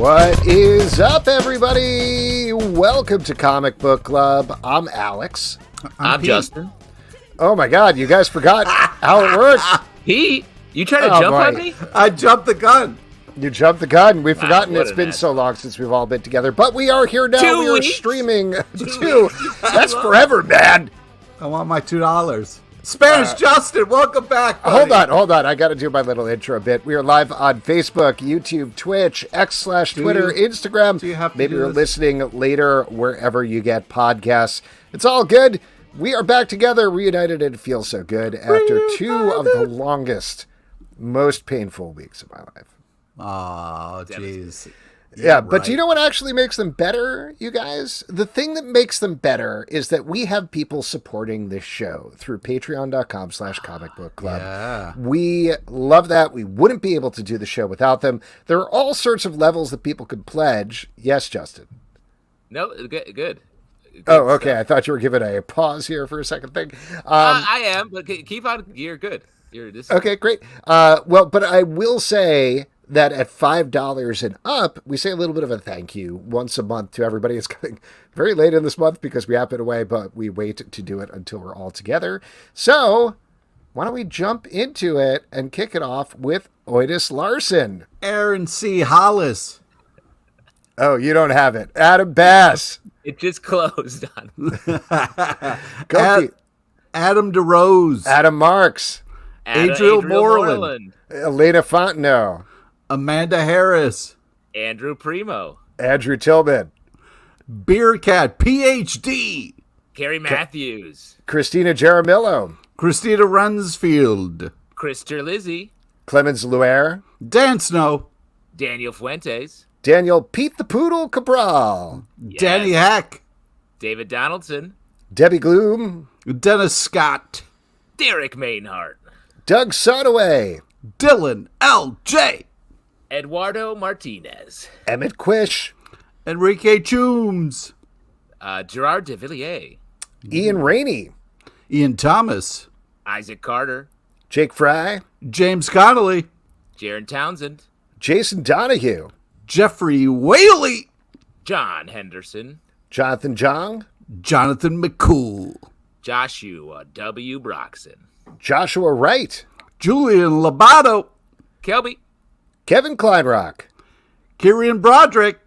What is up, everybody? Welcome to Comic Book Club. I'm Alex. I'm Justin. Oh my God, you guys forgot how it works. Pete, you trying to jump on me? I jumped the gun. You jumped the gun. We've forgotten it's been mess. so long since we've all been together. But we are here now. 2 We are weeks? streaming. That's forever, man. I want my $2. Spanish Justin, welcome back, buddy. Hold on. I got to do my little intro bit. We are live on Facebook, YouTube, Twitch, X/Twitter, Instagram. do you have to Maybe do you're this? listening later wherever you get podcasts. It's all good. We are back together, reunited, and it feels so good after 2 of the longest, most painful weeks of my life. Oh, jeez. Yeah, but do you know what actually makes them better, you guys? The thing that makes them better is that we have people supporting this show through patreon.com/comicbookclub. Yeah. We love that. We wouldn't be able to do the show without them. There are all sorts of levels that people could pledge. Yes, Justin. No, good. Oh, okay. I thought you were giving a pause here for a second thing. I am, but keep on. You're good. Okay, great. Well, but I will say that at $5 and up, we say a little bit of a thank you once a month to everybody. It's coming very late in this month because we have it away, but we wait to do it until we're all together. So why don't we jump into it and kick it off with Otis Larson? Aaron C. Hollis. Oh, you don't have it. Adam Bass. It just closed on. Go Adam DeRose. Adam Marks. Adriel Moreland. Elena Fontenot. Amanda Harris. Andrew Primo. Andrew Tillman. Beercat, PhD. Carrie Matthews. Christina Jaramillo. Christina Runsfield. Chris Terlizzi. Clemens Luer. Dan Snow. Daniel Fuentes. Daniel Pete the Poodle Cabral. Yes. Danny Hack. David Donaldson. Debbie Gloom. Dennis Scott. Derek Mainhart. Doug Sonaway. Dylan L.J. Eduardo Martinez. Emmett Quish. Enrique Chooms. Gerard de Villiers. Ian Rainey. Ian Thomas. Isaac Carter. Jake Fry. James Connolly. Jaron Townsend. Jason Donahue. Jeffrey Whaley. John Henderson. Jonathan Jong. Jonathan McCool. Joshua W. Broxson. Joshua Wright. Julian Labato. Kelby. Kevin Kleinrock. Kieran Broderick.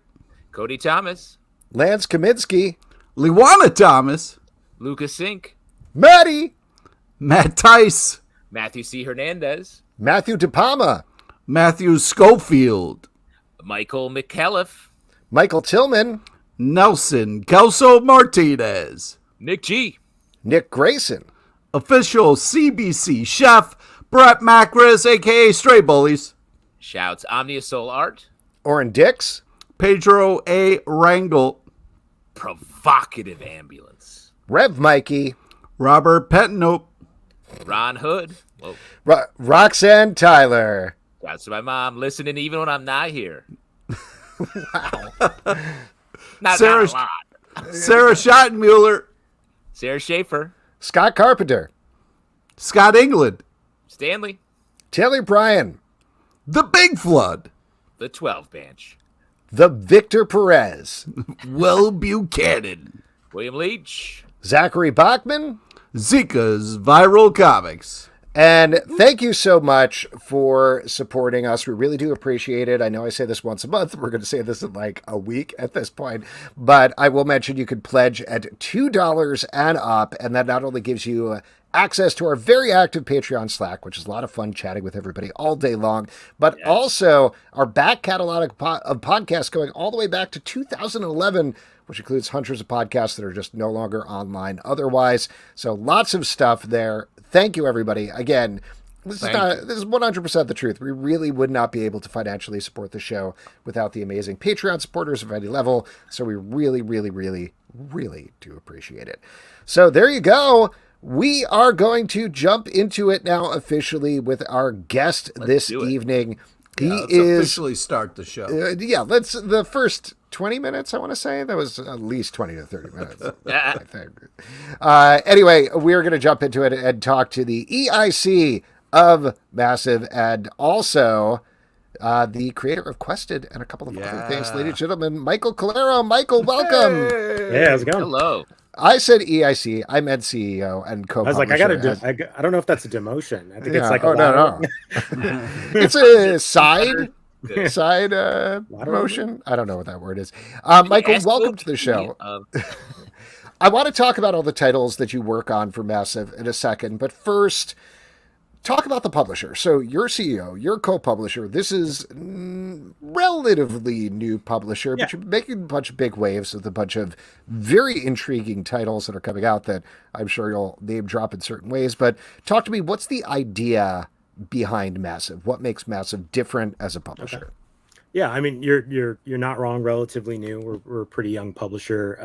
Cody Thomas. Lance Kaminsky. Liwana Thomas. Lucas Sink. Maddie. Matt Tice. Matthew C. Hernandez. Matthew DePalma. Matthew Schofield. Michael McKelliff. Michael Tillman. Nelson Kelso Martinez. Nick G. Nick Grayson. Official CBC chef Brett Macris, a.k.a. Stray Bullies. Shouts Omnia Soul Art. Oren Dix. Pedro A. Rangel. Provocative Ambulance. Rev Mikey. Robert Petnope. Ron Hood. Whoa. Roxanne Tyler. Shouts to my mom listening even when I'm not here. Not Sarah- a lot. Sarah Schottenmuller. Sarah Schaefer. Scott Carpenter. Scott England. Stanley. Taylor Bryan. The Big Flood. The 12 Bench. The Victor Perez. Will Buchanan. William Leach. Zachary Bachman. Zika's Viral Comics. And thank you so much for supporting us. We really do appreciate it. I know I say this once a month. We're going to say this in like a week at this point. But I will mention you could pledge at $2 and up. And that not only gives you access to our very active Patreon Slack, which is a lot of fun chatting with everybody all day long, but also our back catalog of podcasts going all the way back to 2011, which includes hundreds of podcasts that are just no longer online otherwise. So lots of stuff there. Thank you, everybody. Again, this is 100% the truth. We really would not be able to financially support the show without the amazing Patreon supporters of any level. So we really, really, really, really do appreciate it. So there you go. We are going to jump into it now officially with our guest this evening. Let's officially start the show. Let's the first 20 minutes, I want to say. That was at least 20 to 30 minutes, I think. Anyway, we're going to jump into it and talk to the EIC of Massive and also the creator of Quested and a couple of other things. Ladies Yeah. and gentlemen, Michael Calero. Michael, welcome. Hey, how's it going? Hello. I said EIC. I meant CEO and I was like, I got co-publisher. I don't know if that's a demotion. I think Yeah. it's like Oh, a no, lateral. no. It's a side Lateral? motion. I don't know what that word is. Michael, welcome to the show. I want to talk about all the titles that you work on for Massive in a second, but first, talk about the publisher. So you're CEO, you're co-publisher. This is relatively new publisher, but you're making a bunch of big waves with a bunch of very intriguing titles that are coming out that I'm sure you'll name drop in certain ways. But talk to me, what's the idea behind Massive? What makes Massive different as a publisher? Okay. Yeah, I mean, you're not wrong. Relatively new. We're a pretty young publisher.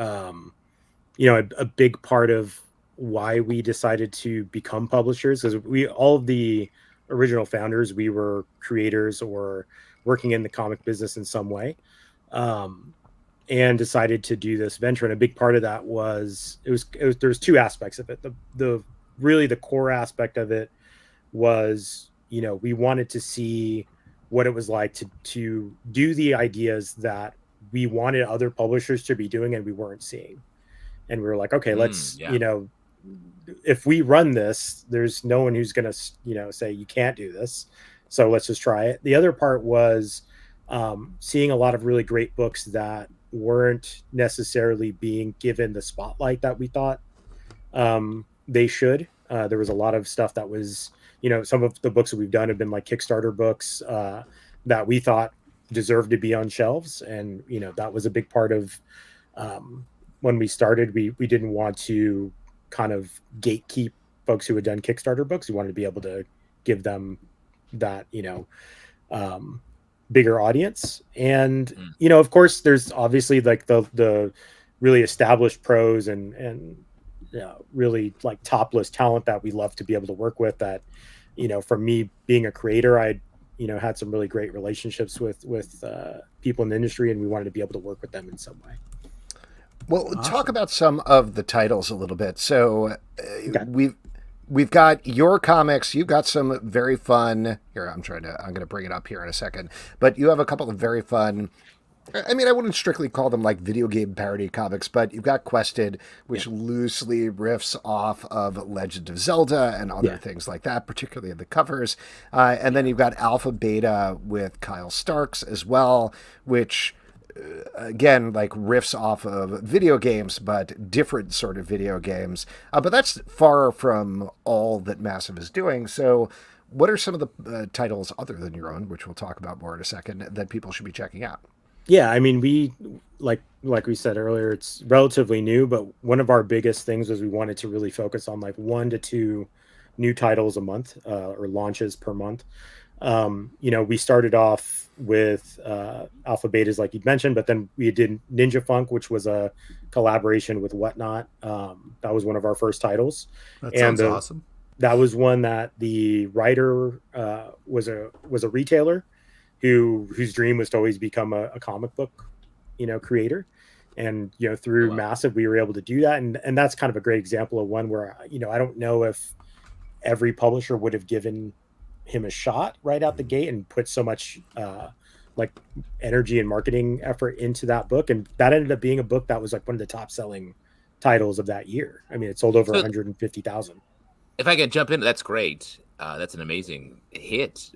A big part of why we decided to become publishers is all of the original founders, we were creators or working in the comic business in some way, and decided to do this venture. And a big part of that was there's two aspects of it. The really the core aspect of it was, we wanted to see what it was like to do the ideas that we wanted other publishers to be doing and we weren't seeing. And we were like, okay, let's, if we run this, there's no one who's going to, say you can't do this. So let's just try it. The other part was seeing a lot of really great books that weren't necessarily being given the spotlight that we thought they should. There was a lot of stuff that was, some of the books that we've done have been like Kickstarter books that we thought deserved to be on shelves. And, that was a big part of when we started. We didn't want to kind of gatekeep folks who had done Kickstarter books. We wanted to be able to give them that, bigger audience. And, of course, there's obviously like the really established pros and really like top list talent that we love to be able to work with that, from me being a creator, I had some really great relationships with people in the industry, and we wanted to be able to work with them in some way. Well, awesome. Talk about some of the titles a little bit. So we've got your comics. You've got some very fun. Here, I'm going to bring it up here in a second. But you have a couple of very fun. I mean, I wouldn't strictly call them like video game parody comics, but you've got Quested, which loosely riffs off of Legend of Zelda and other things like that, particularly in the covers. And then you've got Alpha Beta with Kyle Starks as well, which again, like riffs off of video games, but different sort of video games. But that's far from all that Massive is doing. So what are some of the titles other than your own, which we'll talk about more in a second, that people should be checking out? Yeah, I mean, we like we said earlier, it's relatively new, but one of our biggest things was we wanted to really focus on like 1 to 2 new titles a month, or launches per month. We started off with Alpha Betas, like you'd mentioned, but then we did Ninja Funk, which was a collaboration with Whatnot. That was one of our first titles. That sounds awesome. That was one that the writer was a retailer whose dream was to always become a comic book, creator. And, through Massive, we were able to do that. And that's kind of a great example of one where, I don't know if every publisher would have given him a shot right out the gate and put so much like energy and marketing effort into that book. And that ended up being a book that was like one of the top selling titles of that year. I mean, it sold over 150,000. If I could jump in, that's great. That's an amazing hit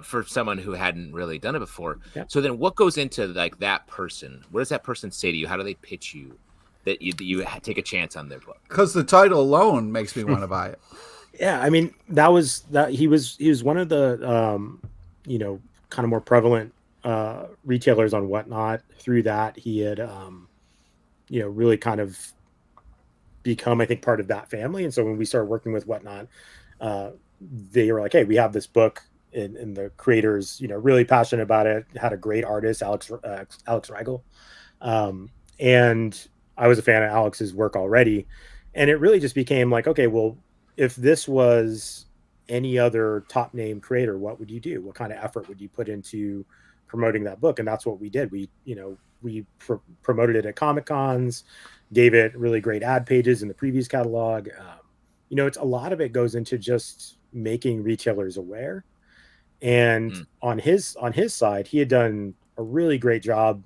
for someone who hadn't really done it before. Yeah. So then what goes into like that person? What does that person say to you? How do they pitch you that you take a chance on their book? Because the title alone makes me want to buy it. Yeah, I mean, he was one of the kind of more prevalent retailers on Whatnot. Through that, he had really kind of become, I think, part of that family. And so when we started working with Whatnot, they were like, hey, we have this book, and the creators, really passionate about it. Had a great artist, Alex Riegel, and I was a fan of Alex's work already, and it really just became like, okay, well, if this was any other top name creator, what would you do? What kind of effort would you put into promoting that book? And that's what we did. We promoted it at Comic Cons, gave it really great ad pages in the previews catalog. It's a lot of it goes into just making retailers aware. And on his side, he had done a really great job,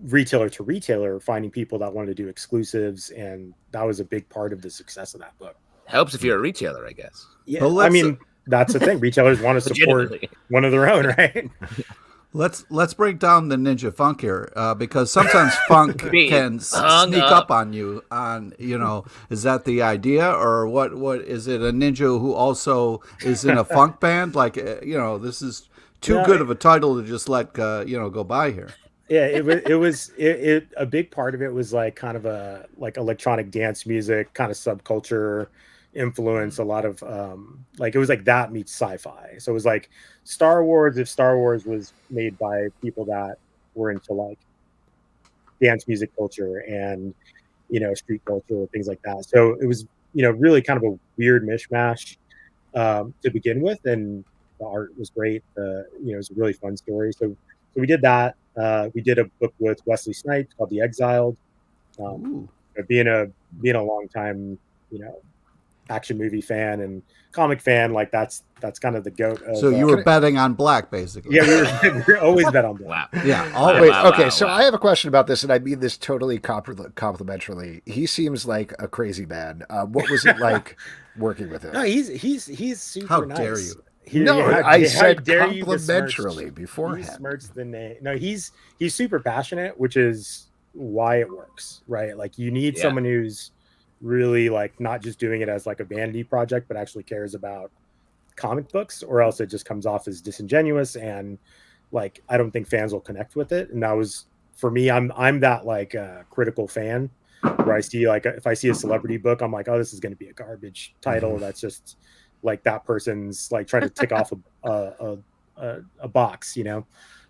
retailer to retailer, finding people that wanted to do exclusives, and that was a big part of the success of that book. Helps if you're a retailer, I guess. Yeah, I mean, that's the thing. Retailers want to support one of their own, right? Let's break down the ninja funk here, because sometimes funk can sneak up on you. Is that the idea, or what is it? A ninja who also is in a funk band? Like, this is too good of a title to just let go by here. Yeah, it was a big part of it was like kind of a like electronic dance music kind of subculture influence. A lot of like it was like that meets sci-fi. So it was like Star Wars, if Star Wars was made by people that were into like dance music culture and street culture, things like that. So it was really kind of a weird mishmash to begin with, and the art was great. It was a really fun story. So we did that. We did a book with Wesley Snipes called The Exiled. Being a long time action movie fan and comic fan, like that's kind of the goat of, so you were betting on black, basically. Yeah, we were always bet on black. Wow. Yeah, always. Wait, okay, so I have a question about this, and I mean this totally complimentarily. He seems like a crazy man. What was it like working with him? No, he's super How nice. dare you? I said complimentarily beforehand. He smirks the name. No, he's super passionate, which is why it works, right? Like you need someone who's really like not just doing it as like a vanity project, but actually cares about comic books, or else it just comes off as disingenuous, and like I don't think fans will connect with it. And that was for me. I'm that like critical fan where I see like if I see a celebrity book, I'm like, oh, this is going to be a garbage title. That's just like that person's like trying to tick off a box,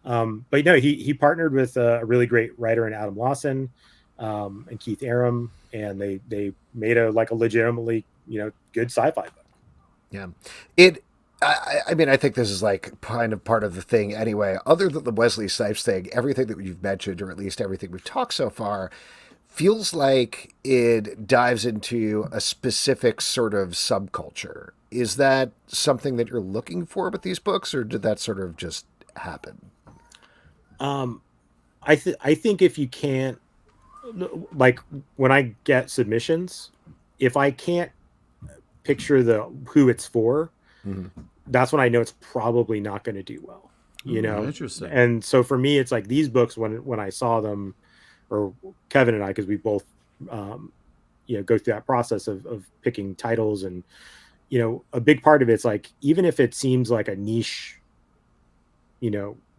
But he partnered with a really great writer in Adam Lawson and Keith Aram, and they made a legitimately good sci-fi book. Yeah, I mean, I think this is like kind of part of the thing anyway. Other than the Wesley Snipes thing, everything that you've mentioned, or at least everything we've talked so far, feels like it dives into a specific sort of subculture. Is that something that you're looking for with these books, or did that sort of just happen? I think if you can't, like when I get submissions, if I can't picture who it's for, that's when I know it's probably not going to do well. Interesting. And so for me, it's like these books when I saw them, or Kevin and I, because we both go through that process of picking titles, and a big part of it's like even if it seems like a niche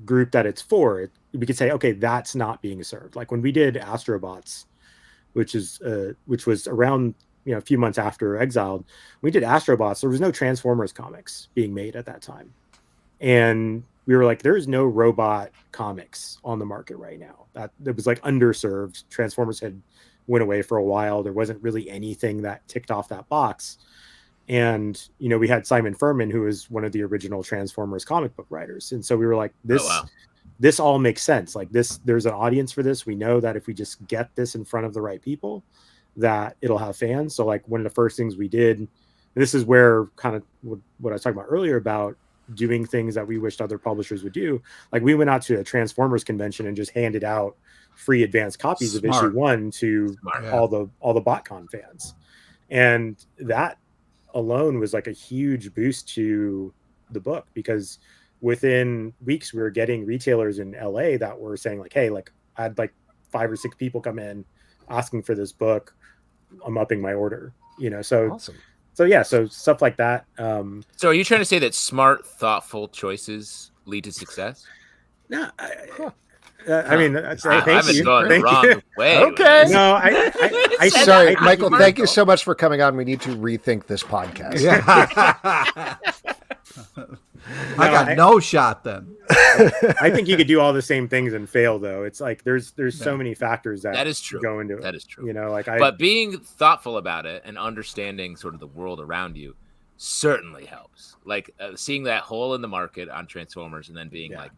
group that it's for, we could say, okay, that's not being served. Like when we did Astrobots, which was around a few months after Exiled, we did Astrobots. There was no Transformers comics being made at that time, and we were like, there's no robot comics on the market right now. That it was like underserved. Transformers had went away for a while. There wasn't really anything that ticked off that box. And we had Simon Furman, who was one of the original Transformers comic book writers, and so we were like, this all makes sense. Like there's an audience for this. We know that if we just get this in front of the right people, that it'll have fans. So like one of the first things we did, and this is where kind of what I was talking about earlier about doing things that we wished other publishers would do. Like we went out to a Transformers convention and just handed out free advanced copies of issue 1 to all the BotCon fans, and that alone was like a huge boost to the book, because within weeks we were getting retailers in LA that were saying like, hey, like I had like 5 or 6 people come in asking for this book. I'm upping my order, so awesome. So stuff like that. So are you trying to say that smart, thoughtful choices lead to success? No, I mean, I've been going the wrong way. Okay. No, I sorry, Michael. Thank you so much for coming on. We need to rethink this podcast. Yeah. I got no shot then. I think you could do all the same things and fail, though. It's like there's so many factors that is true. Go into it. That is true. But being thoughtful about it and understanding sort of the world around you certainly helps. Like seeing that hole in the market on Transformers and then being like,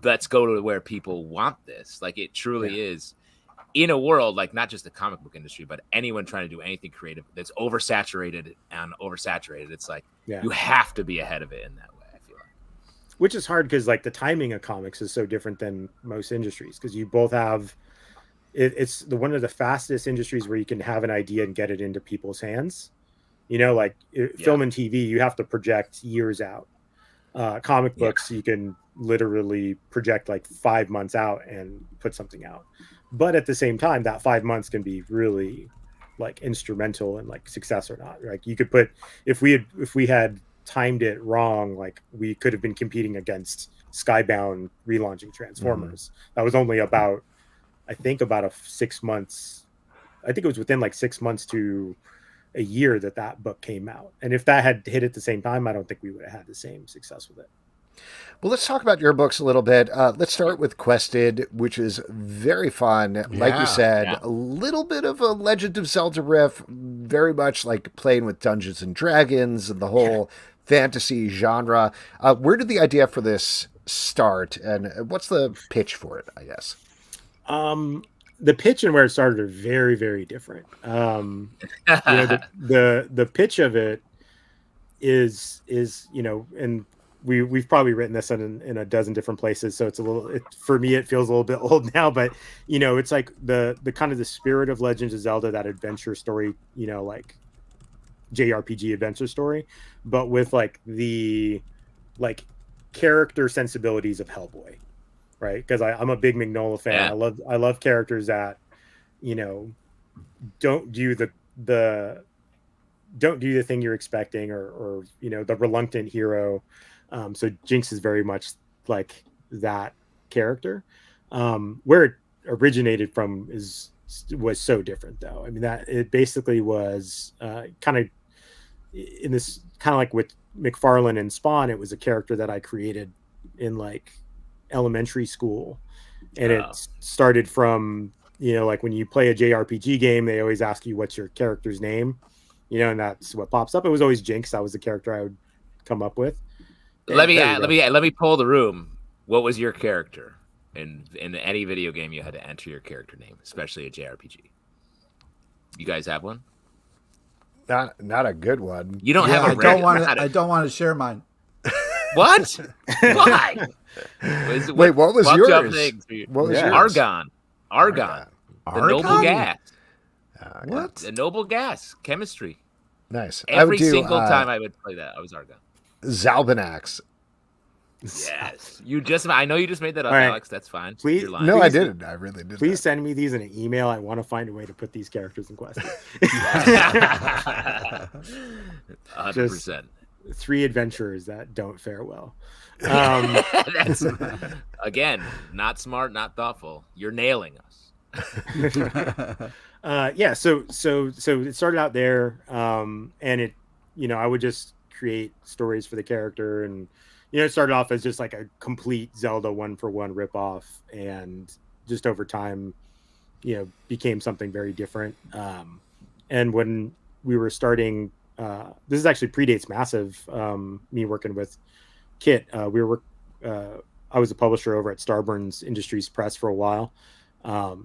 let's go to where people want this. Like it truly is in a world, like not just the comic book industry, but anyone trying to do anything creative that's oversaturated. It's like you have to be ahead of it in that way, I feel like. which is hard because like the timing of comics is so different than most industries, because you both have it's the one of the fastest industries where you can have an idea and get it into people's hands. Like film and TV, you have to project years out. Comic books, you can literally project like 5 months out and put something out. But at the same time, that 5 months can be really like instrumental in like success or not. Like you could put, if we had timed it wrong, like we could have been competing against Skybound relaunching Transformers. That was only about, I think about a 6 months. I think it was within like 6 months to a year that book came out. And if that had hit at the same time, I don't think we would have had the same success with it. Well, let's talk about your books a little bit. Let's start with Quested, which is very fun. Like you said, a little bit of a Legend of Zelda riff, very much like playing with Dungeons and Dragons and the whole fantasy genre. Where did the idea for this start, and what's the pitch for it, I guess? The pitch and where it started are very, very different. The pitch of it is and we've probably written this in a dozen different places, so it's a little, for me it feels a little bit old now, but it's like the kind of the spirit of Legends of Zelda, that adventure story, like JRPG adventure story, but with like the like character sensibilities of Hellboy, right? Because I'm a big Mignola fan. I love characters that don't do the thing you're expecting, or the reluctant hero. So Jinx is very much like that character. Where it originated from was so different, though. I mean, that it basically was kind of in this, kind of like with McFarlane and Spawn. It was a character that I created in like elementary school, and it started from like when you play a JRPG game, they always ask you what's your character's name, and that's what pops up. It was always Jinx. That was the character I would come up with. Let me pull the room. What was your character in any video game? You had to enter your character name, especially a JRPG. You guys have one? Not a good one. You don't have a. I don't want to share mine. What? Why? Wait, what was yours? What was yours? Argon. The noble gas. What? The noble gas. Chemistry. Nice. Every single time I would play that, I was Argon. Zalbanax. Yes. I know you just made that up, Alex. That's fine. Please, You're lying. No, I didn't. I really didn't. Please send me these in an email. I want to find a way to put these characters in question. 100%. 3 adventurers that don't fare well. That's, again, not smart, not thoughtful. You're nailing us. So it started out there, and it, I would just create stories for the character, and it started off as just like a complete Zelda 1-for-1 ripoff, and just over time, became something very different. And when we were starting, this is actually predates Massive, me working with Kit. I was a publisher over at Starburns Industries Press for a while.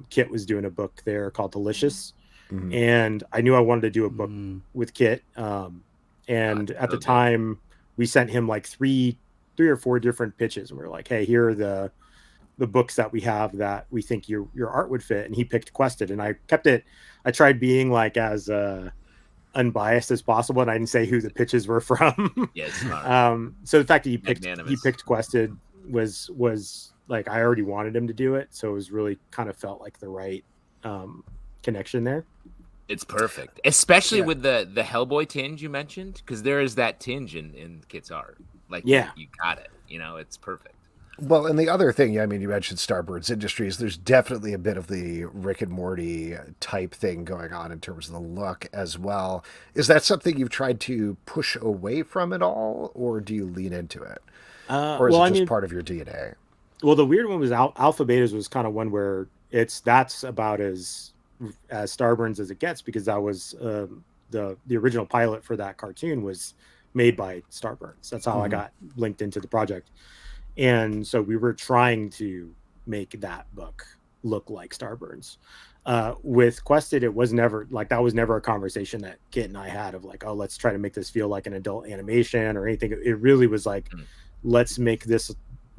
Kit was doing a book there called Delicious, and I knew I wanted to do a book with Kit. And at the time, we sent him like three or four different pitches, and we were like, "Hey, here are the books that we have that we think your art would fit." And he picked Quested, and I kept it. I tried being like as unbiased as possible, and I didn't say who the pitches were from. Yes. So the fact that he picked Quested was like, I already wanted him to do it, so it was really kind of felt like the right connection there. It's perfect, especially with the Hellboy tinge you mentioned, because there is that tinge in Kit's art. Like, you got it. It's perfect. Well, and the other thing, I mean, you mentioned Starburns Industries. There's definitely a bit of the Rick and Morty type thing going on in terms of the look as well. Is that something you've tried to push away from at all, or do you lean into it? Or is it just part of your DNA? Well, the weird one was Alpha Betas was kind of one where that's about as Starburns as it gets, because that was the original pilot for that cartoon was made by Starburns. That's how I got linked into the project. And so we were trying to make that book look like Starburns. With Quested, it was never like, that was never a conversation that Kit and I had of like, oh, let's try to make this feel like an adult animation or anything. It really was like, let's make this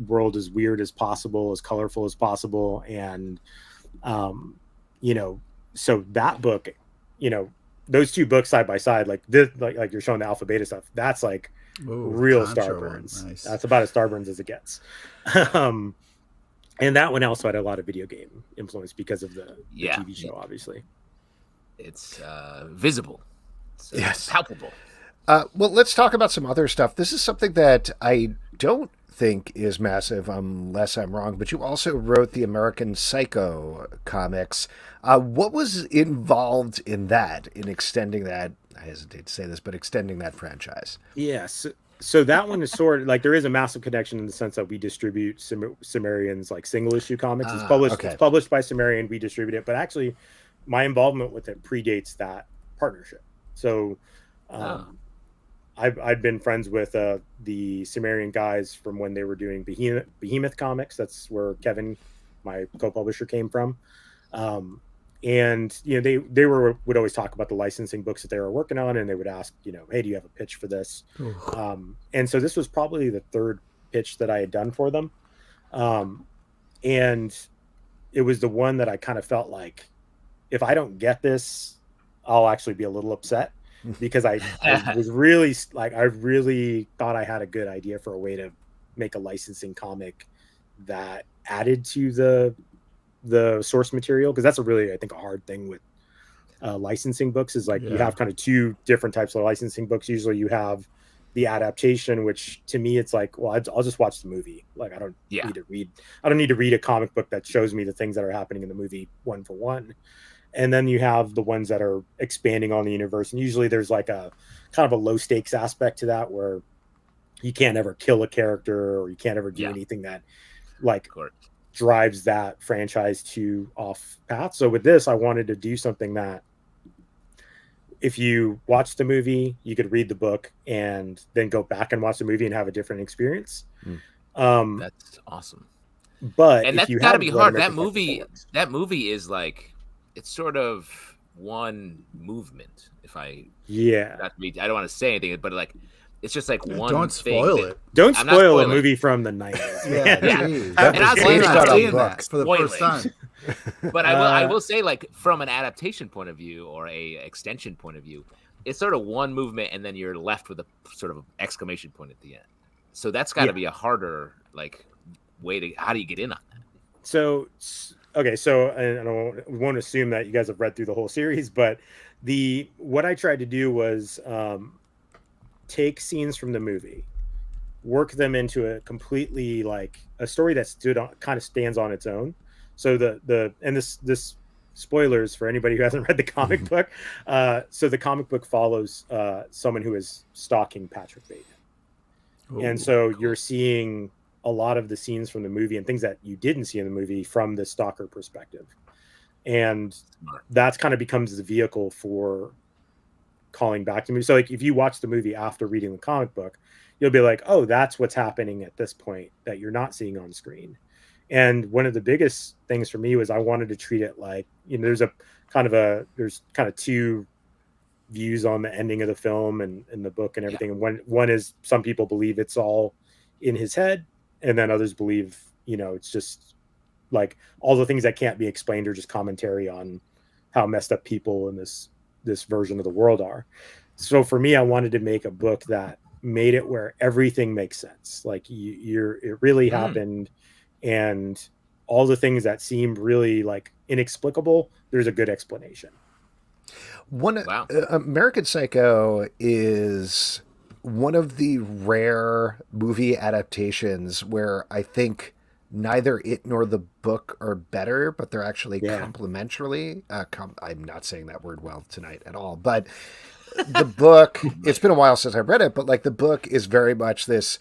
world as weird as possible, as colorful as possible. And, so that book, those two books side by side, like this, like you're showing the alpha beta stuff, that's like real Starburns. Nice. That's about as Starburns as it gets. And that one also had a lot of video game influence because of the TV show, obviously. It's visible. It's palpable. Well, let's talk about some other stuff. This is something that I don't think is massive, unless I'm wrong, but you also wrote the American Psycho comics. What was involved in that, in extending that, I hesitate to say this, but extending that franchise? Yes. So that one is sort of like, there is a massive connection in the sense that we distribute Cimmerian's like single issue comics. It's published by Cimmerian. We distribute it, but actually my involvement with it predates that partnership. So I've been friends with the Cimmerian guys from when they were doing Behemoth Comics. That's where Kevin, my co-publisher, came from. And they would always talk about the licensing books that they were working on, and they would ask, hey, do you have a pitch for this? And so this was probably the third pitch that I had done for them, and it was the one that I kind of felt like, if I don't get this, I'll actually be a little upset, because I was really like, I really thought I had a good idea for a way to make a licensing comic that added to the source material, because that's I think a hard thing with licensing books is like you have kind of two different types of licensing books. Usually you have the adaptation, which to me it's like, well, I'll just watch the movie. Like I don't need to read a comic book that shows me the things that are happening in the movie one for one. And then you have the ones that are expanding on the universe, and usually there's like a kind of a low stakes aspect to that, where you can't ever kill a character, or you can't ever do anything that like drives that franchise to off path. So with this, I wanted to do something that if you watch the movie, you could read the book and then go back and watch the movie and have a different experience. That's awesome. But and that's got to be hard. That movie is like, it's sort of one movement. I don't want to say anything, but like, it's just like one. Don't spoil it. Don't spoil a movie from the 90s. And I'll say that for the first time. But I will say, like, from an adaptation point of view or a extension point of view, it's sort of one movement, and then you're left with a sort of exclamation point at the end. So that's got to be a harder like way to. How do you get in on that? So I won't assume that you guys have read through the whole series, but what I tried to do was take scenes from the movie, work them into a completely like a story that kind of stands on its own. So this spoilers for anybody who hasn't read the comic book. So the comic book follows someone who is stalking Patrick Bateman. And so you're seeing a lot of the scenes from the movie and things that you didn't see in the movie from the stalker perspective. And that's kind of becomes the vehicle for calling back to me. So like if you watch the movie after reading the comic book, you'll be like, oh, that's what's happening at this point that you're not seeing on screen. And one of the biggest things for me was I wanted to treat it like, there's kind of two views on the ending of the film and the book and everything. And one is some people believe it's all in his head, and then others believe, it's just like all the things that can't be explained are just commentary on how messed up people in this version of the world are. So for me, I wanted to make a book that made it where everything makes sense. Like it really happened, and all the things that seemed really like inexplicable, there's a good explanation. American Psycho is one of the rare movie adaptations where I think neither it nor the book are better, but they're actually complementary. I'm not saying that word well tonight at all, but the book, it's been a while since I read it, but like the book is very much this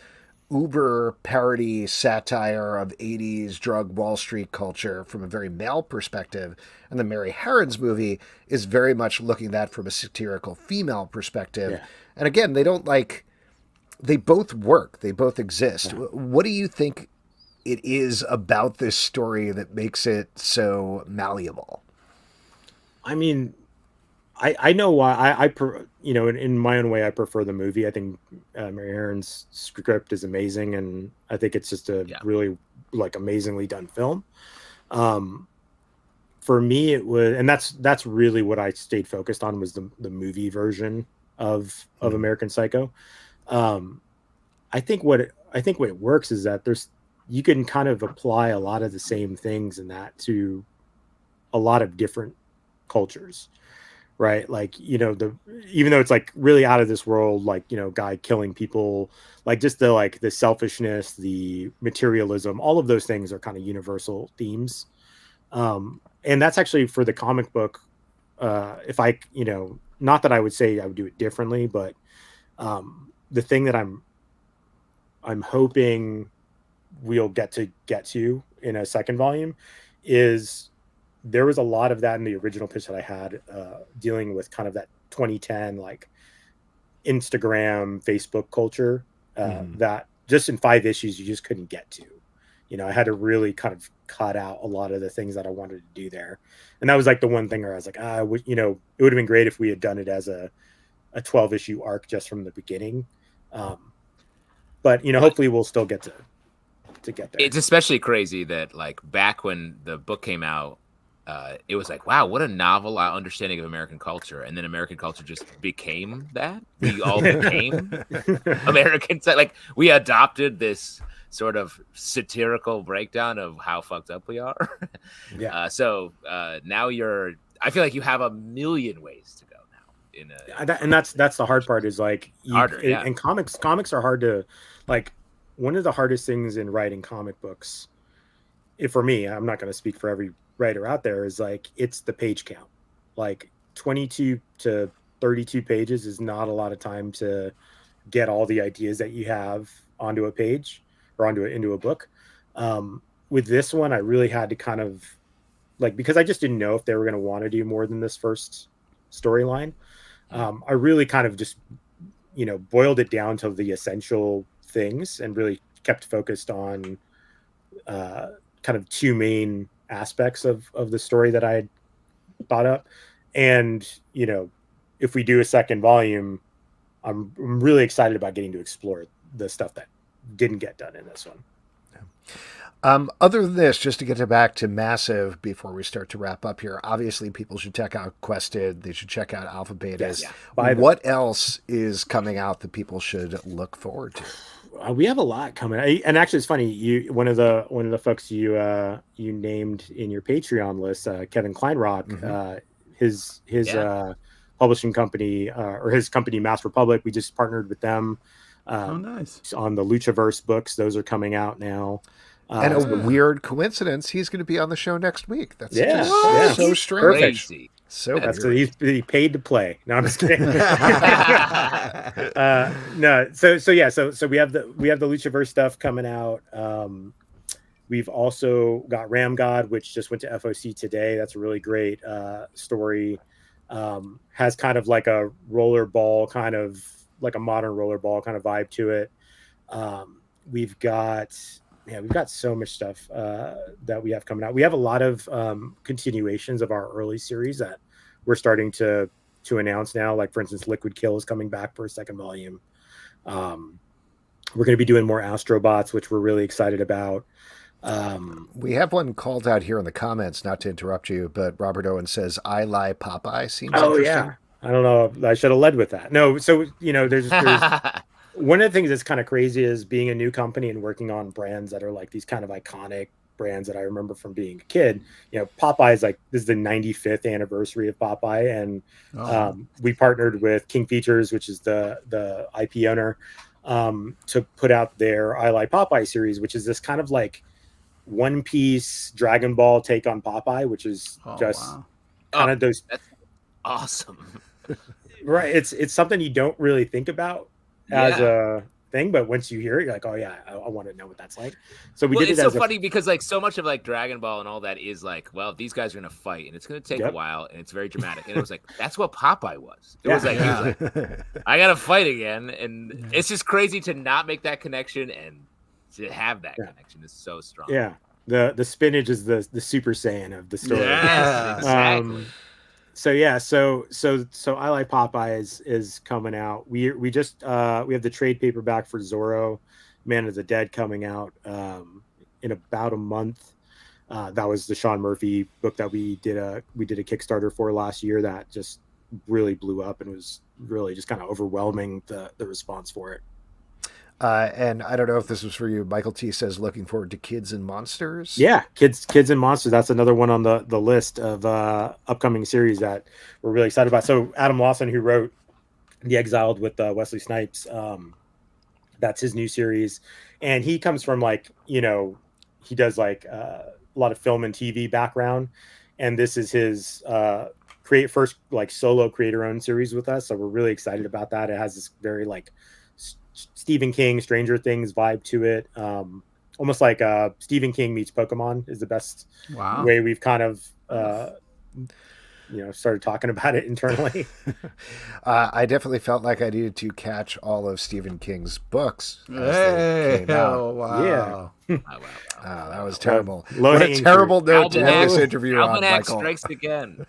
uber parody satire of 80s drug Wall Street culture from a very male perspective. And the Mary Harron's movie is very much looking at that from a satirical female perspective. Yeah. And again, they both work. They both exist. Yeah. What do you think it is about this story that makes it so malleable? I mean, I know why in my own way I prefer the movie. I think Mary Herron's script is amazing, and I think it's just a really like amazingly done film. For me it was, and that's really what I stayed focused on, was the movie version of American Psycho. I think what it works is that you can kind of apply a lot of the same things in that to a lot of different cultures, right? Like, even though it's like really out of this world, like, guy killing people, like just the selfishness, the materialism, all of those things are kind of universal themes. And that's actually for the comic book. If I, not that I would say I would do it differently, but the thing that I'm hoping we'll get to in a second volume is there was a lot of that in the original pitch that I had, dealing with kind of that 2010 like Instagram, Facebook culture, that just in 5 issues you just couldn't get to. I had to really kind of cut out a lot of the things that I wanted to do there, and that was like the one thing where I was like, it would have been great if we had done it as a 12 issue arc just from the beginning. But hopefully we'll still get to get there. It's especially crazy that like back when the book came out, it was like, wow, what a novel understanding of American culture. And then American culture just became that. We all became Americans. Like we adopted this sort of satirical breakdown of how fucked up we are. Yeah. So now I feel like you have a million ways to go now. And that's the hard part, is like and comics are hard to, like, one of the hardest things in writing comic books, for me, I'm not going to speak for every writer out there, is like it's the page count. Like 22 to 32 pages is not a lot of time to get all the ideas that you have onto a page or into a book. With this one, I really had to kind of like, because I just didn't know if they were going to want to do more than this first storyline. I really kind of just boiled it down to the essential things and really kept focused on kind of 2 main aspects of the story that I had thought up. And if we do a second volume, I'm really excited about getting to explore the stuff that didn't get done in this one. Other than this, just to get back to Massive before we start to wrap up here, obviously people should check out Quested. They should check out Alpha Betas. Yes, what else is coming out that people should look forward to? We have a lot coming, and actually, it's funny. One of the folks you named in your Patreon list, Kevin Kleinrock, his publishing company, or his company Mass Republic. We just partnered with them. Nice. On the Luchaverse books. Those are coming out now. And a weird coincidence, he's going to be on the show next week. That's so strange. Crazy. So he paid to play. No, I'm just kidding. No, so we have the Luchaverse stuff coming out. We've also got Ram God, which just went to FOC today. That's a really great story. Has kind of like a rollerball, kind of like a modern rollerball kind of vibe to it. We've got so much stuff that we have coming out. We have a lot of continuations of our early series that we're starting to announce now. Like, for instance, Liquid Kill is coming back for a second volume. We're going to be doing more Astrobots, which we're really excited about. We have one called out here in the comments, not to interrupt you, but Robert Owen says, I Lie Popeye seems interesting. Yeah. I don't know. I should have led with that. No, so, there's one of the things that's kind of crazy is being a new company and working on brands that are like these kind of iconic brands that I remember from being a kid. Popeye is like, this is the 95th anniversary of Popeye. And we partnered with King Features, which is the IP owner, to put out their I Lie Popeye series, which is this kind of like One Piece Dragon Ball take on Popeye, which is kind of those. That's awesome. Right. It's something you don't really think about as a thing, but once you hear it, you're like, oh yeah, I want to know what that's like. So we did it. It's so funny because like so much of like Dragon Ball and all that is like, well, these guys are gonna fight and it's gonna take a while and it's very dramatic. And it was like, that's what Popeye was. It was like, he was like, I gotta fight again. And it's just crazy to not make that connection, and to have that connection is so strong. Yeah. The spinach is the Super Saiyan of the story. Yes, exactly. I Like Popeye is coming out. We have the trade paperback for Zorro, Man of the Dead, coming out in about a month. That was the Sean Murphy book that we did a Kickstarter for last year that just really blew up and was really just kind of overwhelming, the response for it. And I don't know if this was for you. Michael T says, looking forward to Kids and Monsters. Yeah, Kids and Monsters. That's another one on the list of upcoming series that we're really excited about. So Adam Lawson, who wrote The Exiled with Wesley Snipes, that's his new series. And he comes from he does a lot of film and TV background. And this is his first solo creator-owned series with us. So we're really excited about that. It has this very Stephen King, Stranger Things vibe to it. Almost like Stephen King meets Pokemon is the best way we've kind of started talking about it internally. I definitely felt like I needed to catch all of Stephen King's books as they came out. Oh, wow. Yeah. Oh, that was terrible. What a terrible note to end this interview on, Michael. Strikes again.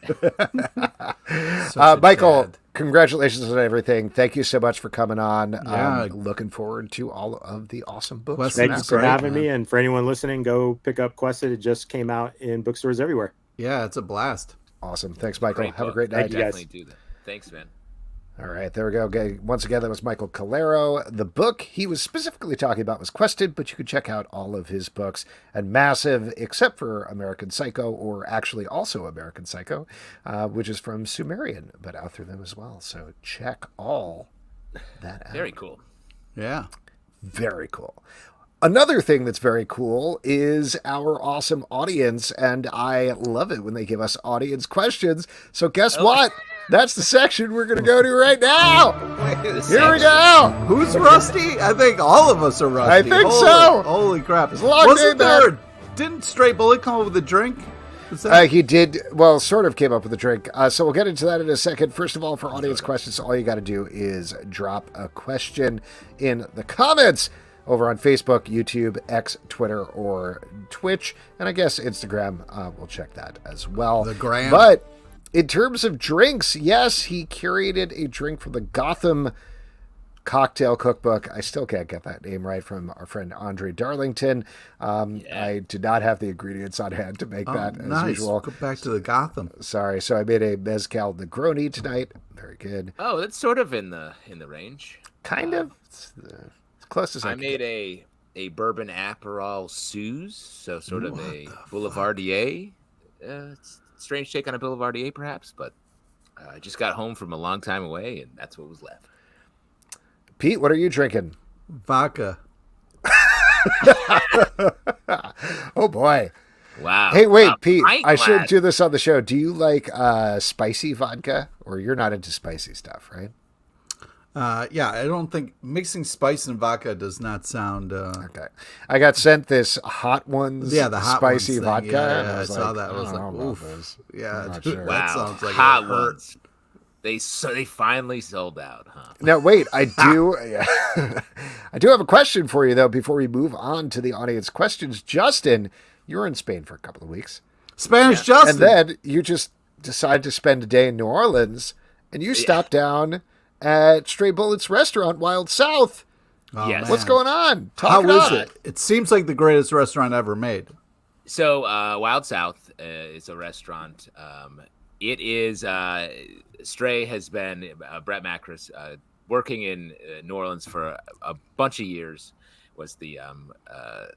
Michael, congratulations on everything. Thank you so much for coming on. Yeah. Looking forward to all of the awesome books. Thank you for having me. And for anyone listening, go pick up Quested. It just came out in bookstores everywhere. Yeah, it's a blast. Awesome. Thanks, Michael. Have a great night. Definitely do that. Thanks, man. All right, there we go. Okay, once again, that was Michael Calero. The book he was specifically talking about was Quested, but you could check out all of his books. And massive, except for American Psycho, or actually also American Psycho, which is from Sumerian, but out through them as well. So check all that out. Very cool. Yeah. Very cool. Another thing that's very cool is our awesome audience, and I love it when they give us audience questions. So guess what? That's the section we're going to go to right now. Here we go. Who's rusty? I think all of us are rusty. I think so. Holy crap. It's a long day, man. Didn't Stray Bullet come up with a drink? He did, well, sort of came up with a drink. So we'll get into that in a second. First of all, for audience questions, all you got to do is drop a question in the comments over on Facebook, YouTube, X, Twitter, or Twitch. And I guess Instagram, we'll check that as well. The gram. But in terms of drinks, yes, he curated a drink from the Gotham Cocktail Cookbook. I still can't get that name right, from our friend Andre Darlington. I did not have the ingredients on hand to make that as usual. Go back to the Gotham. Sorry. So I made a Mezcal Negroni tonight. Very good. Oh, that's sort of in the range. Kind of. It's close as I made a bourbon Aperol Suze, so sort of a Boulevardier. It's a strange take on a Boulevardier, perhaps, but I just got home from a long time away, and that's what was left. Pete, what are you drinking? Vodka. Oh, boy. Wow. Hey, wait, Pete, I should do this on the show. Do you like spicy vodka? Or you're not into spicy stuff, right? Yeah, I don't think mixing spice and vodka does not sound... Okay. I got sent this Hot Ones the Hot spicy Ones vodka. Yeah, I saw that. I was like, oof. Yeah, sure. That sounds like Hot Ones. They finally sold out, huh? Now, wait, I do I do have a question for you, though, before we move on to the audience questions. Justin, you were in Spain for a couple of weeks. Spanish Justin. And then you just decided to spend a day in New Orleans, and you stopped down at Stray Bullet's restaurant, Wild South. Oh, yes. What's going on? How is it? It seems like the greatest restaurant ever made. So Wild South is a restaurant. It is Stray has been Brett Macris working in New Orleans for a bunch of years. Was the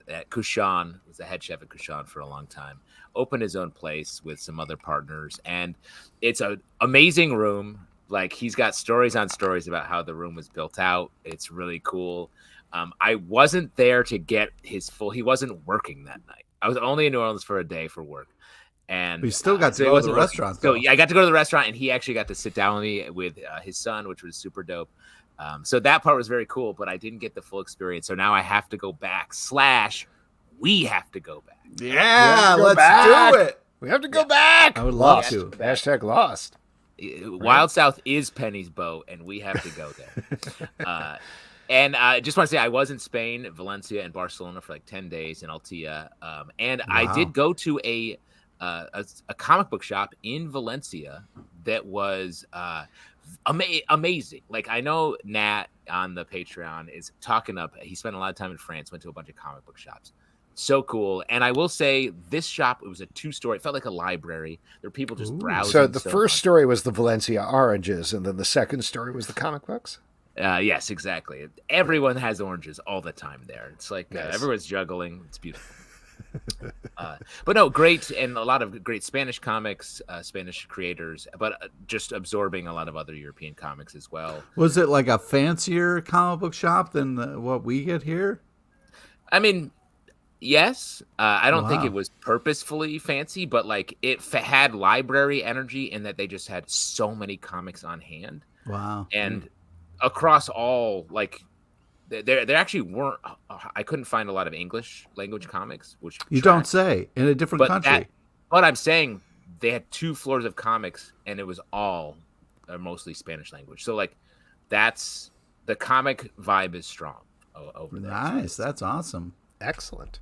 at Couchon, was the head chef at Couchon for a long time. Opened his own place with some other partners, and it's an amazing room. Like, he's got stories on stories about how the room was built out. It's really cool. I wasn't there to get his full. He wasn't working that night. I was only in New Orleans for a day for work. And we still got to go to the restaurant. So I got to go to the restaurant, and he actually got to sit down with me with his son, which was super dope. So that part was very cool, but I didn't get the full experience. So now I have to go back. / we have to go back. Yeah, let's do it. We have to go back. I would love to. Hashtag lost. Wild South is Penny's boat, and we have to go there. And I just want to say, I was in Spain, Valencia, and Barcelona for like 10 days in Altia. And I did go to a comic book shop in Valencia that was amazing. Like, I know Nat on the Patreon is talking up. He spent a lot of time in France, went to a bunch of comic book shops. So cool. And I will say, this shop, it was a 2-story. It felt like a library. There were people just browsing. So the first story was the Valencia oranges, and then the second story was the comic books? Yes, exactly. Everyone has oranges all the time there. It's like Nice. everyone's juggling. It's beautiful. But no, great, and a lot of great Spanish comics, Spanish creators, but just absorbing a lot of other European comics as well. Was it like a fancier comic book shop than what we get here? I mean, yes. I don't think it was purposefully fancy, but like it had library energy in that they just had so many comics on hand. Wow. And across all, like, there actually weren't. I couldn't find a lot of English language comics, which you don't say, in a different country. But I'm saying they had 2 floors of comics, and it was all mostly Spanish language. So like, that's the comic vibe is strong over there. Nice, that's awesome. Excellent.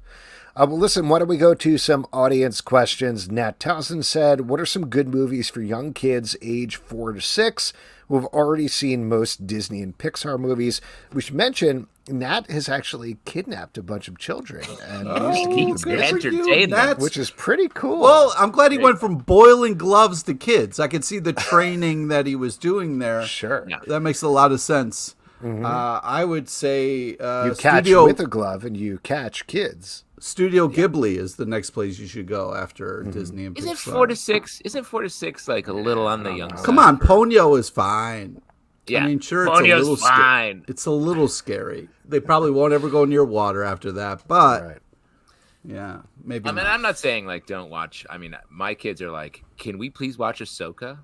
Well, listen, why don't we go to some audience questions? Nat Townsend said, what are some good movies for young kids age 4 to 6 who have already seen most Disney and Pixar movies? We should mention, Nat has actually kidnapped a bunch of children and used to entertain them, which is pretty cool. Well, I'm glad he went from boiling gloves to kids. I could see the training that he was doing there. Sure. Yeah. That makes a lot of sense. Mm-hmm. I would say you catch with a glove and you catch kids. Studio Ghibli is the next place you should go after Disney and Pixar. Isn't 4 to 6? Isn't 4 to 6 like a little on the young side? Come on, Ponyo is fine. Yeah, I mean, sure, Ponyo's it's a little fine. It's a little scary. They probably won't ever go near water after that, but yeah, maybe. I mean, I'm not saying like don't watch. I mean, my kids are like, "Can we please watch Ahsoka,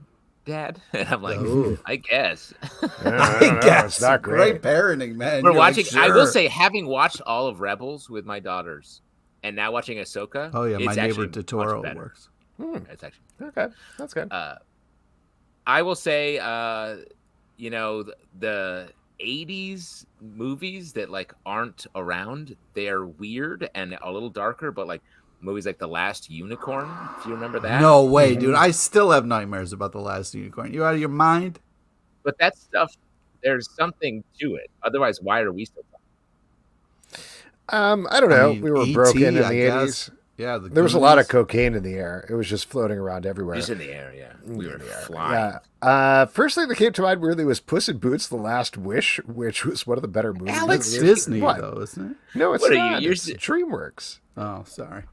Dad?" And I'm like, I guess. I guess it's not great. parenting, man. We're You're watching. like, I will sure. say, having watched all of Rebels with my daughters, and now watching Ahsoka. Oh yeah, my neighbor actually Totoro much better. works. It's actually Okay, that's good. I will say, you know, the 80s movies that like aren't around, they're weird and a little darker, but like movies like The Last Unicorn, if you remember that. No way, dude. I still have nightmares about The Last Unicorn. You out of your mind? But that stuff, there's something to it. Otherwise, why are we still talking? I don't know. I mean, we were E.T., broken in the I 80s. guess. Yeah, there was a lot of cocaine in the air. It was just floating around everywhere. Just in the air, yeah. We were flying. Yeah. First thing that came to mind really was Puss in Boots: The Last Wish, which was one of the better movies. It's Disney, though, isn't it? No, it's What are not. you- It's DreamWorks. Oh, sorry.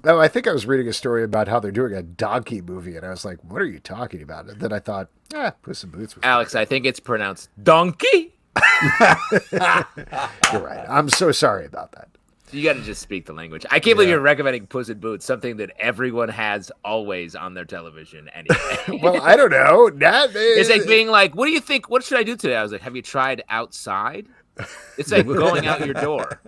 Oh, I think I was reading a story about how they're doing a donkey movie, and I was like, what are you talking about? And then I thought, Puss in Boots was Alex, I think it's pronounced donkey. You're right. I'm so sorry about that. You got to just speak the language. I can't believe you're recommending Puss in Boots, something that everyone has always on their television anyway. Well, I don't know. It's like being like, what do you think? What should I do today? I was like, have you tried outside? It's like going out your door.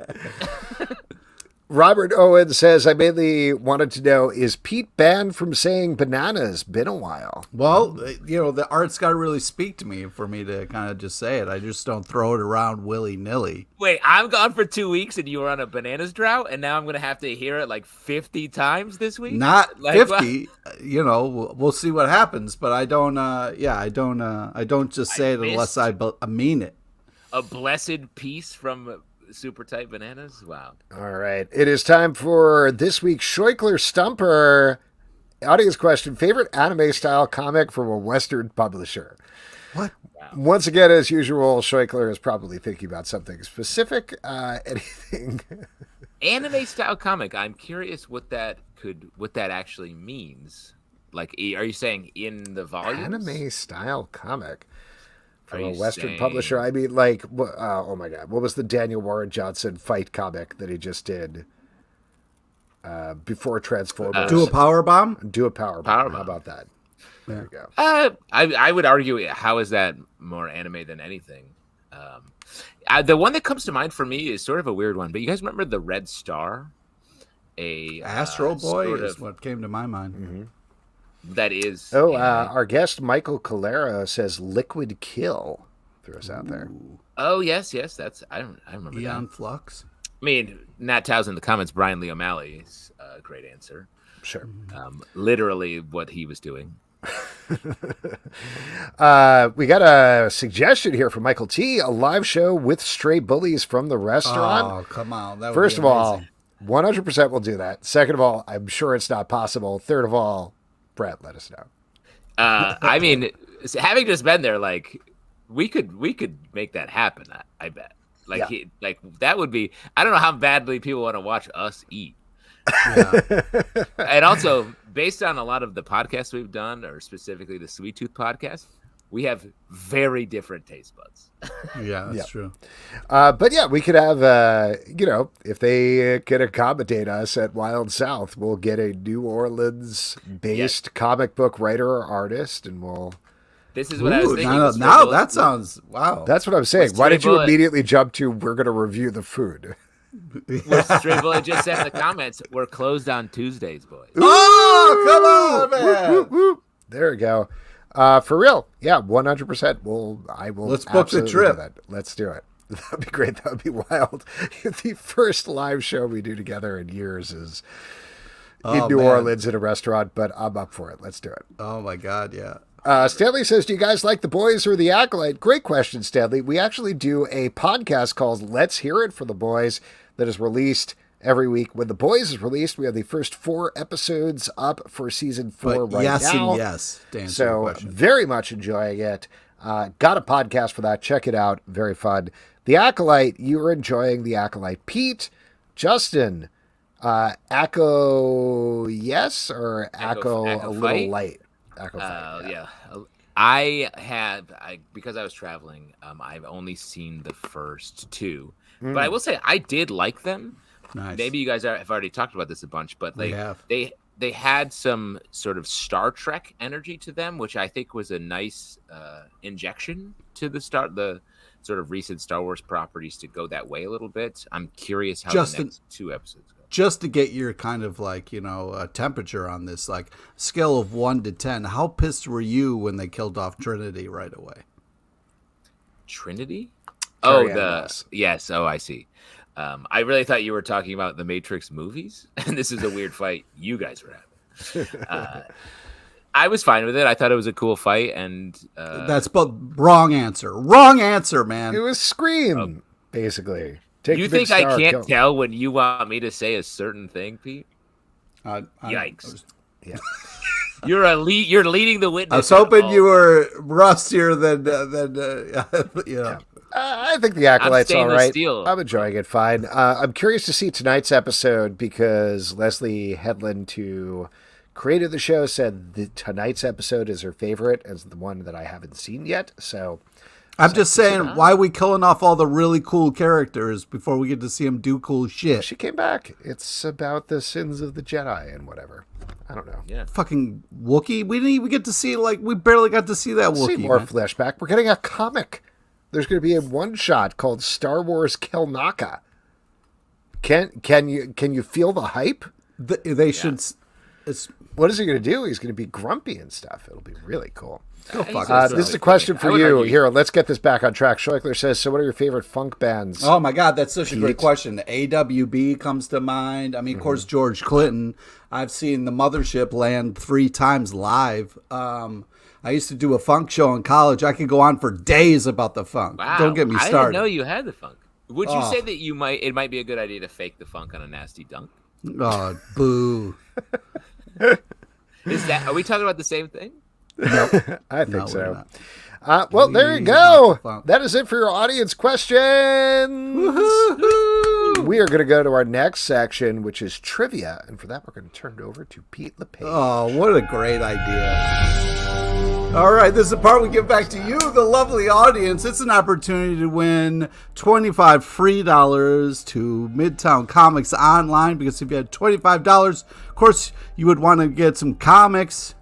Robert Owen says, I mainly wanted to know, is Pete banned from saying bananas? Been a while. Well, you know, the art's got to really speak to me for me to kind of just say it. I just don't throw it around willy-nilly. Wait, I'm gone for 2 weeks and you were on a bananas drought, and now I'm going to have to hear it like 50 times this week? Not like, 50. You know, we'll see what happens, but I don't I don't just say it unless I mean it. A blessed piece from Super Tight Bananas? Wow. All right. It is time for this week's Scheuchler Stumper. Audience question, favorite anime-style comic from a Western publisher? What? Wow. Once again, as usual, Scheuchler is probably thinking about something specific. Anything? Anime-style comic. I'm curious what that actually means. Like, are you saying in the volumes? Anime-style comic from a you Western saying- publisher. I mean, like, oh my God, what was the Daniel Warren Johnson fight comic that he just did before Transformers? Do a power bomb? Do a power bomb. Power How bomb. about that? There you go. I would argue, how is that more anime than anything? The one that comes to mind for me is sort of a weird one, but you guys remember the Red Star? Astro Boy sort is of- what came to my mind. Mm-hmm. that is. Oh, anime. our guest Michael Calero says Liquid Kill. Throw us out there. Oh yes, that's I remember Eon that. Flux. I mean, Nat Townsend in the comments. Brian Lee O'Malley's a great answer. Sure. Literally what he was doing. We got a suggestion here from Michael T. A live show with stray bullies from the restaurant. Oh, come on. That would First be of all, amazing. 100% we'll do that. Second of all, I'm sure it's not possible. Third of all, Brett, let us know. I mean, having just been there, like we could make that happen. I bet. Like that would be. I don't know how badly people want to watch us eat. Yeah. And also, based on a lot of the podcasts we've done, or specifically the Sweet Tooth podcast, we have very different taste buds. Yeah, that's true. But yeah, we could have, if they can accommodate us at Wild South, we'll get a New Orleans-based comic book writer or artist, and we'll... This is what I was thinking. Now that sounds... Wow. That's what I'm saying. Why did you immediately jump to, we're going to review the food? Stray Bullet just said in the comments, we're closed on Tuesdays, boys. Oh, come on, man. Whoop, whoop. There we go. For real. Yeah, 100%. I will. Let's book the trip. Do that. Let's do it. That'd be great. That would be wild. The first live show we do together in years is in New Orleans at a restaurant, but I'm up for it. Let's do it. Oh, my God, yeah. Stanley says, do you guys like The Boys or The Acolyte? Great question, Stanley. We actually do a podcast called Let's Hear It for The Boys that is released every week. When The Boys is released, we have the first 4 episodes up for season 4 right now. And yes, to answer so your question. very much enjoying it. Got a podcast for that. Check it out. Very fun. The Acolyte, you are enjoying The Acolyte. Pete, Justin, Acco yes or Acco a little light? Yeah. Because I was traveling, I've only seen the first 2, but I will say I did like them. Nice. Maybe you guys have already talked about this a bunch, but they had some sort of Star Trek energy to them, which I think was a nice injection to the sort of recent Star Wars properties to go that way a little bit. I'm curious how the next 2 episodes go. Just to get your kind of like, temperature on this, like scale of 1 to 10, how pissed were you when they killed off Trinity right away? Trinity? Yes. Oh, I see. I really thought you were talking about the Matrix movies, and this is a weird fight you guys were having. I was fine with it. I thought it was a cool fight, and that's but wrong answer. Wrong answer, man. It was Scream, basically. You think I can't tell when you want me to say a certain thing, Pete? Yikes! You're leading the witness. I was hoping you were rustier than I think The Acolyte's all right. Steel. I'm enjoying it fine. I'm curious to see tonight's episode because Leslie Headland, who created the show, said that tonight's episode is her favorite, as the one that I haven't seen yet. So I'm just saying, why are we killing off all the really cool characters before we get to see them do cool shit? She came back. It's about the sins of the Jedi and whatever. I don't know. Yeah. Fucking Wookiee. We didn't even get to see, we barely got to see that Wookiee. See more flashback. We're getting a comic. There's going to be a one-shot called Star Wars Kelnaka. Can you feel the hype? They should. What is he going to do? He's going to be grumpy and stuff. It'll be really cool. This is a question for you. Here, let's get this back on track. Schleichler says, so what are your favorite funk bands? Oh, my God, that's such a great question. AWB comes to mind. I mean, of course, George Clinton. I've seen the Mothership land 3 times live. I used to do a funk show in college. I could go on for days about the funk. Wow. Don't get me started. I didn't know you had the funk. Would you say that it might be a good idea to fake the funk on a nasty dunk? Oh, boo. Are we talking about the same thing? Nope. I think so. Well, there you go. That is it for your audience questions. Woo-hoo-hoo. We are going to go to our next section, which is trivia. And for that, we're going to turn it over to Pete LePage. Oh, what a great idea. All right, this is the part we give back to you, the lovely audience. It's an opportunity to win $25 free to Midtown Comics online, because if you had $25, of course, you would want to get some comics.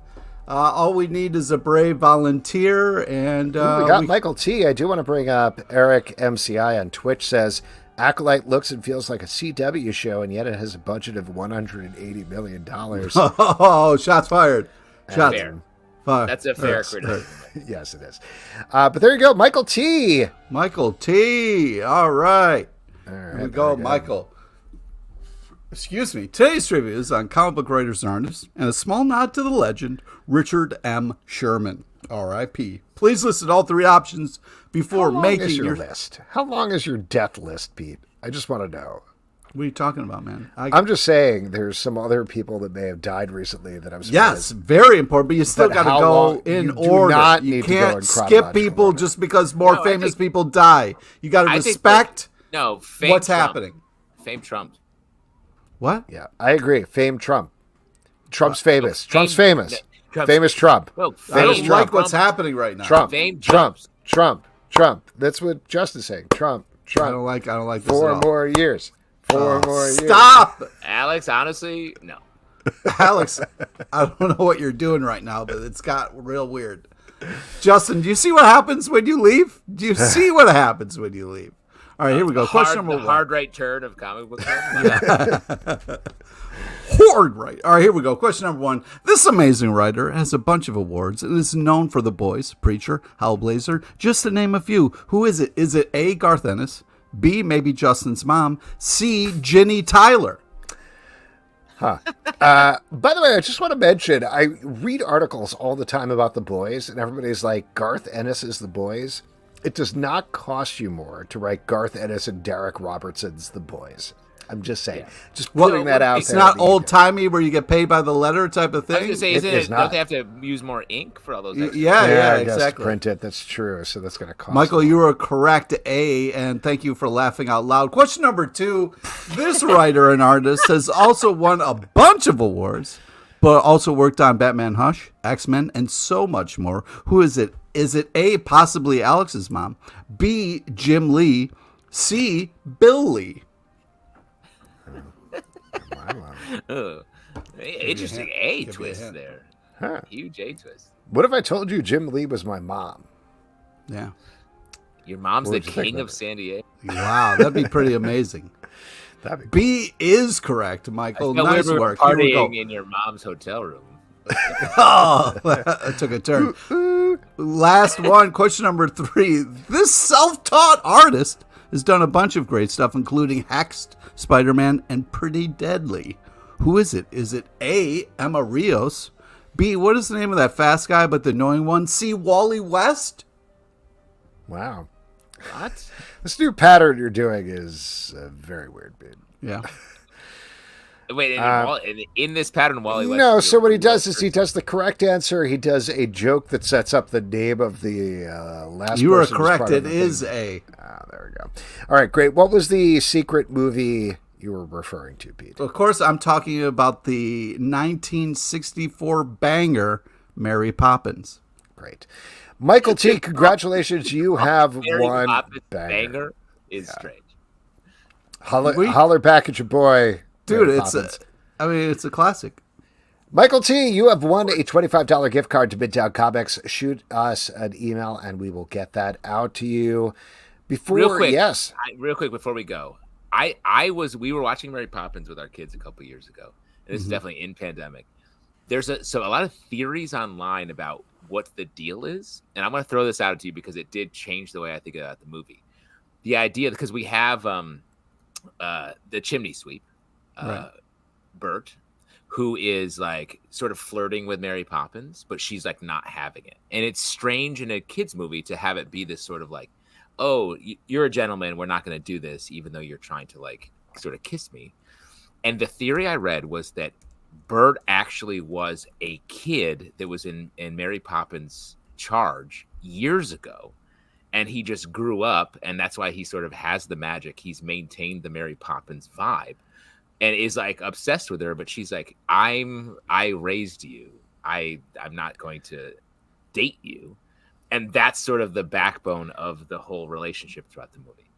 All we need is a brave volunteer. And we got Michael T. I do want to bring up Eric MCI on Twitch says, Acolyte looks and feels like a CW show, and yet it has a budget of $180 million. Oh, shots fired. Shots fired. That's a fair criticism. Yes, it is. But there you go, Michael T. Michael T. All right. Here we go, Michael. Excuse me. Today's trivia is on comic book writers and artists, and a small nod to the legend, Richard M. Sherman, R.I.P. Please listen to all three options before making your list. How long is your death list, Pete? I just want to know. What are you talking about, man? I'm just saying there's some other people that may have died recently that I'm surprised. Yes, very important, but you still got to go in order. You can't skip people just because more famous people die. You got to respect what's happening. Fame trumped. What? Yeah, I agree. Fame Trump. Trump's famous. Trump's famous. Famous Trump. Well, I don't like what's happening right now. Trump. Trump. That's what Justin's saying. Trump. I don't like this. 4 more years. 4 more years. Stop, Alex. Honestly, no. Alex, I don't know what you're doing right now, but it's got real weird. Justin, do you see what happens when you leave? Do you see what happens when you leave? All right, here we go. Question number one. Hard right turn of comic book. Hard right. All right, here we go. Question number one. This amazing writer has a bunch of awards and is known for The Boys, Preacher, Hellblazer, just to name a few. Who is it? Is it A, Garth Ennis, B, maybe Justin's mom, C, Ginny Tyler? By the way, I just want to mention, I read articles all the time about The Boys, and everybody's like, Garth Ennis is The Boys. It does not cost you more to write Garth Ennis and Derek Robertson's The Boys. I'm just saying. Yeah. Just putting that out it's there. It's not old-timey where you get paid by the letter type of thing? I was going to say, don't they have to use more ink for all those extras? Yeah, exactly. Print it. That's true. So that's going to cost Michael, you were correct, A, and thank you for laughing out loud. Question number two. This writer and artist has also won a bunch of awards, but also worked on Batman Hush, X-Men, and so much more. Who is it? Is it A, possibly Alex's mom, B, Jim Lee, C, Bill Lee? Interesting A twist there. Huh. Huge A twist. What if I told you Jim Lee was my mom? Yeah. Your mom's the king of San Diego. Wow, that'd be pretty amazing. B is correct, Michael. Nice work. Partying in your mom's hotel room. Oh, that took a turn. Last one, question number three. This self-taught artist has done a bunch of great stuff, including Hexed, Spider-Man, and Pretty Deadly. Who is it? Is it A, Emma Rios, B, what is the name of that fast guy but the annoying one, C, Wally West? Wow. What? This new pattern you're doing is very weird, dude. Yeah. Wait, in this pattern, Wally West... No, so what he does is he does the correct answer. He does a joke that sets up the name of the last You are person correct. It is A. There we go. All right, great. What was the secret movie you were referring to, Pete? Of course, I'm talking about the 1964 banger, Mary Poppins. Great. Michael T., congratulations. You have won. Banger is strange. Holler back at your boy. Dude, it's a classic. Michael T., you have won a $25 gift card to Midtown Comics. Shoot us an email, and we will get that out to you. Real quick before we go, we were watching Mary Poppins with our kids a couple years ago, and this is definitely in pandemic. There's a lot of theories online about what the deal is, and I'm going to throw this out to you because it did change the way I think about the movie. The idea, because we have the chimney sweep, right. Bert, who is like sort of flirting with Mary Poppins, but she's like not having it, and it's strange in a kids movie to have it be this sort of like, oh, you're a gentleman, we're not going to do this, even though you're trying to like sort of kiss me. And the theory I read was that Bert actually was a kid that was in Mary Poppins' charge years ago, and he just grew up, and that's why he sort of has the magic. He's maintained the Mary Poppins vibe and is like obsessed with her, but she's like, I raised you. I'm not going to date you. And that's sort of the backbone of the whole relationship throughout the movie.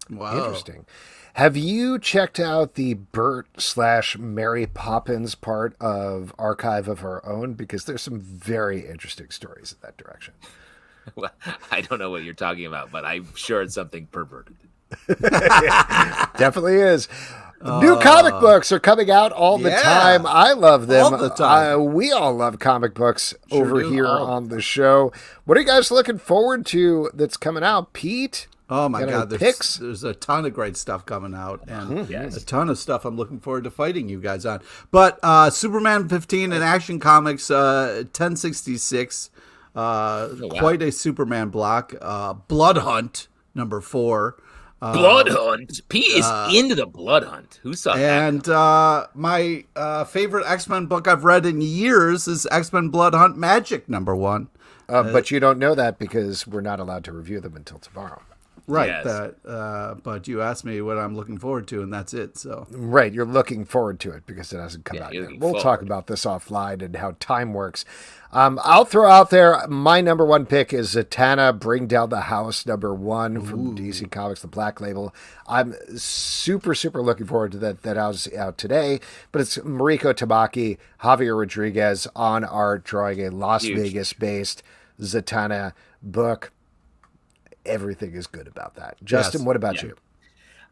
Wow. Interesting. Have you checked out the Bert/Mary Poppins part of Archive of Our Own? Because there's some very interesting stories in that direction. Well, I don't know what you're talking about, but I'm sure it's something perverted. Definitely is. New comic books are coming out all the time. I love them. All the time. We all love comic books over here on the show. What are you guys looking forward to that's coming out, Pete? Oh my God! Picks? There's a ton of great stuff coming out, and Yes. a ton of stuff I'm looking forward to fighting you guys on. But Superman 15 in Action Comics 1066, quite a Superman block. Blood Hunt number 4. Blood Hunt. P is into the Blood Hunt. Who saw that? And my favorite X-Men book I've read in years is X-Men Blood Hunt Magic number 1. But you don't know that because we're not allowed to review them until tomorrow. Right, Yes. but you asked me what I'm looking forward to, and that's it. So Right, you're looking forward to it because it hasn't come out you're yet. looking We'll talk forward. about this offline and how time works. I'll throw out there my number 1 pick is Zatanna, Bring Down the House, number 1 from DC Comics, the Black Label. I'm super looking forward to that. That was out today, but it's Mariko Tamaki, Javier Rodriguez on art, drawing a Las Vegas-based Zatanna book. Everything is good about that. Justin, what about you?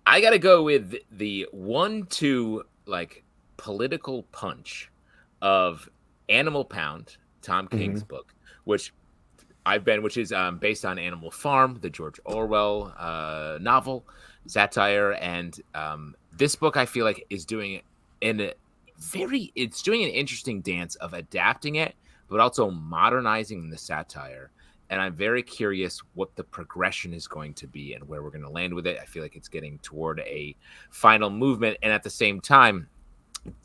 I got to go with the 1-2 like political punch of Animal Pound, Tom King's book, which is based on Animal Farm, the George Orwell novel satire, and this book I feel like is doing an interesting dance of adapting it, but also modernizing the satire. And I'm very curious what the progression is going to be and where we're going to land with it. I feel like it's getting toward a final movement. And at the same time,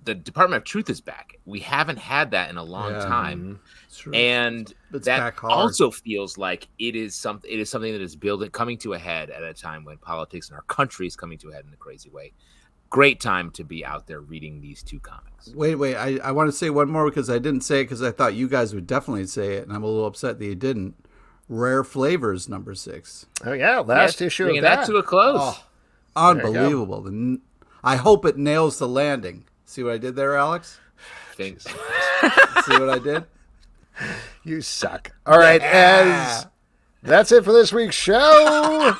the Department of Truth is back. We haven't had that in a long time. And it's that also feels like it is something that is coming to a head at a time when politics in our country is coming to a head in a crazy way. Great time to be out there reading these 2 comics. Wait. I want to say one more because I didn't say it because I thought you guys would definitely say it, and I'm a little upset that you didn't. Rare Flavors number 6. Oh yeah, last issue bringing of that to a close. Oh, unbelievable. I hope it nails the landing. See what I did there, Alex? Thanks. See what I did? You suck. All right, as that's it for this week's show.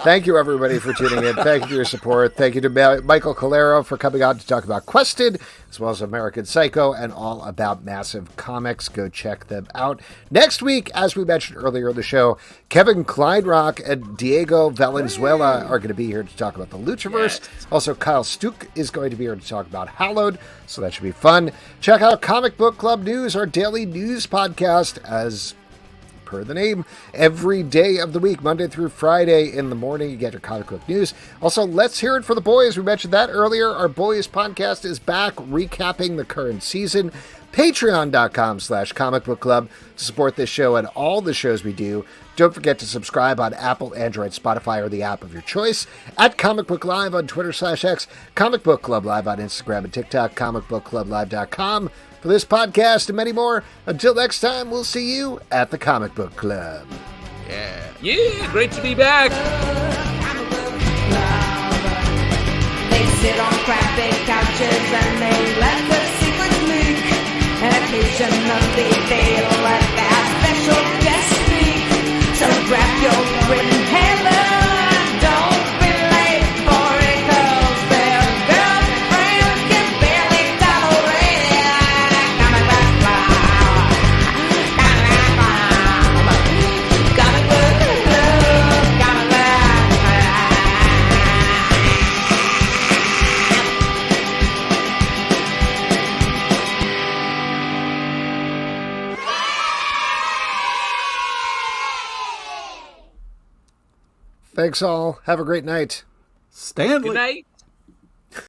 Thank you, everybody, for tuning in. Thank you for your support. Thank you to Michael Calero for coming on to talk about Quested, as well as American Psycho and all about Massive Comics. Go check them out. Next week, as we mentioned earlier in the show, Kevin Kleinrock and Diego Valenzuela are going to be here to talk about the Luchaverse. Yes. Also, Kyle Stuck is going to be here to talk about Hallowed, so that should be fun. Check out Comic Book Club News, our daily news podcast, as per the name, every day of the week, Monday through Friday in the morning, you get your comic book news. Also, let's hear it for the boys. We mentioned that earlier. Our boys podcast is back, recapping the current season. Patreon.com/Comic Book Club to support this show and all the shows we do. Don't forget to subscribe on Apple, Android, Spotify, or the app of your choice. At Comic Book Live on Twitter/X, Comic Book Club Live on Instagram and TikTok, comicbookclublive.com. For this podcast and many more, until next time, we'll see you at the Comic Book Club. Yeah, great to be back. They sit on crappy couches and they let the secrets leak. And occasionally they'll let that special guest speak. So grab your written hammer. Don't be late for it, 'cause their girlfriends can barely tolerate it. Comic Book Club. Comic Book Club. Comic Book Thanks all. Have a great night. Stanley. Good night.